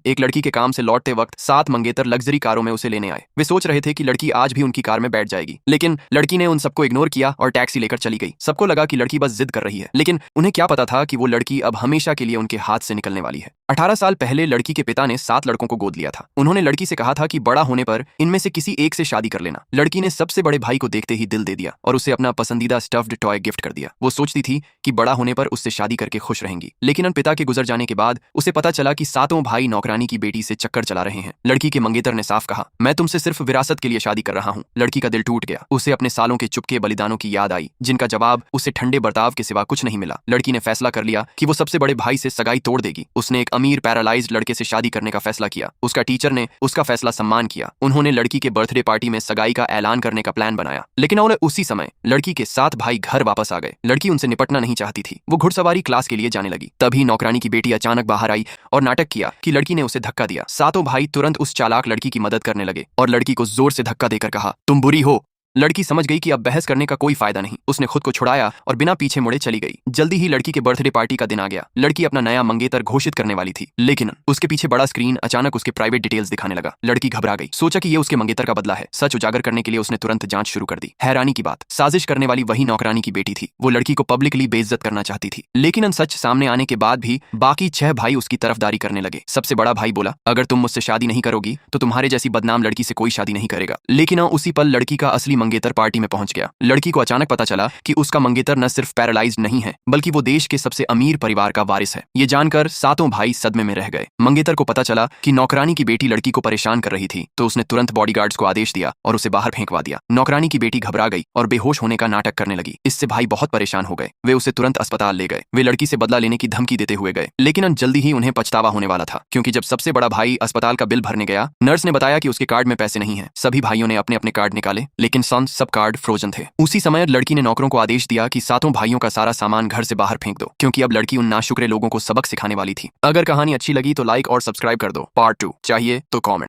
एक लड़की के काम से लौटते वक्त 7 मंगेतर लग्जरी कारों में उसे लेने आए। वे सोच रहे थे कि लड़की आज भी उनकी कार में बैठ जाएगी, लेकिन लड़की ने उन सबको इग्नोर किया और टैक्सी लेकर चली गई। सबको लगा कि लड़की बस जिद कर रही है, लेकिन उन्हें क्या पता था कि वो लड़की अब हमेशा के लिए उनके हाथ से निकलने वाली है। 18 साल पहले लड़की के पिता ने 7 लड़कों को गोद लिया था। उन्होंने लड़की से कहा था कि बड़ा होने पर इनमें से किसी एक से शादी कर लेना। लड़की ने सबसे बड़े भाई को देखते ही दिल दे दिया और उसे अपना पसंदीदा स्टफ्ड टॉय गिफ्ट कर दिया। वो सोचती थी कि बड़ा होने पर उससे शादी करके खुश रहेंगी, लेकिन उन पिता के गुजर जाने के बाद उसे पता चला कि 7 भाई नौकरानी की बेटी से चक्कर चला रहे हैं। लड़की के मंगेतर ने साफ कहा, मैं तुमसे सिर्फ विरासत के लिए शादी कर रहा हूँ। लड़की का दिल टूट गया। उसे अपने सालों के चुपके बलिदानों की याद आई, जिनका जवाब उसे ठंडे बर्ताव के सिवा कुछ नहीं मिला। लड़की ने फैसला कर लिया कि वो सबसे बड़े भाई से सगाई तोड़ देगी। उसने एक अमीर पैरालाइज्ड लड़के से शादी करने का फैसला किया। उसका टीचर ने उसका फैसला सम्मान किया। उन्होंने लड़की के बर्थडे पार्टी में सगाई का ऐलान करने का प्लान बनाया, लेकिन उसी समय लड़की के 7 भाई घर वापस आ गए। लड़की उनसे निपटना नहीं चाहती थी। वो घुड़सवारी क्लास के लिए जाने लगी। तभी नौकरानी की बेटी अचानक बाहर आई और नाटक किया कि लड़की ने उसे धक्का दिया। 7 भाई तुरंत उस चालाक लड़की की मदद करने लगे और लड़की को जोर से धक्का देकर कहा, तुम बुरी हो। लड़की समझ गई कि अब बहस करने का कोई फायदा नहीं। उसने खुद को छुड़ाया और बिना पीछे मुड़े चली गई। जल्दी ही लड़की के बर्थडे पार्टी का दिन आ गया। लड़की अपना नया मंगेतर घोषित करने वाली थी, लेकिन उसके पीछे बड़ा स्क्रीन अचानक उसके प्राइवेट डिटेल्स दिखाने लगा। लड़की घबरा गई, सोचा कि ये उसके मंगेतर का बदला है। सच उजागर करने के लिए उसने तुरंत जांच शुरू कर दी। हैरानी की बात, साजिश करने वाली वही नौकरानी की बेटी थी। वो लड़की को पब्लिकली बेइज्जत करना चाहती थी, लेकिन उन सच सामने आने के बाद भी बाकी 6 भाई उसकी तरफदारी करने लगे। सबसे बड़ा भाई बोला, अगर तुम मुझसे शादी नहीं करोगी तो तुम्हारे जैसी बदनाम लड़की से कोई शादी नहीं करेगा। लेकिन उसी पल लड़की का असली मंगेतर पार्टी में पहुंच गया। लड़की को अचानक पता चला कि उसका मंगेतर न सिर्फ पैरालाइज्ड नहीं है, बल्कि वो देश के सबसे अमीर परिवार का वारिस है। ये जानकर 7 भाई सदमे में रह गए। मंगेतर को पता चला कि नौकरानी की बेटी लड़की को परेशान कर रही थी, तो उसने तुरंत बॉडीगार्ड्स को आदेश दिया और उसे बाहर फेंकवा दिया। नौकरानी की बेटी घबरा गई और बेहोश होने का नाटक करने लगी। इससे भाई बहुत परेशान हो गए। वे उसे तुरंत अस्पताल ले गए। वे लड़की से बदला लेने की धमकी देते हुए गए, लेकिन जल्दी ही उन्हें पछतावा होने वाला था, क्योंकि जब सबसे बड़ा भाई अस्पताल का बिल भरने गया, नर्स ने बताया कि उसके कार्ड में पैसे नहीं है। सभी भाइयों ने अपने अपने कार्ड निकाले, लेकिन सब कार्ड फ्रोजन थे। उसी समय लड़की ने नौकरों को आदेश दिया कि 7 भाइयों का सारा सामान घर से बाहर फेंक दो, क्योंकि अब लड़की उन नाशुक्रे लोगों को सबक सिखाने वाली थी। अगर कहानी अच्छी लगी तो लाइक और सब्सक्राइब कर दो। पार्ट 2 चाहिए तो कमेंट।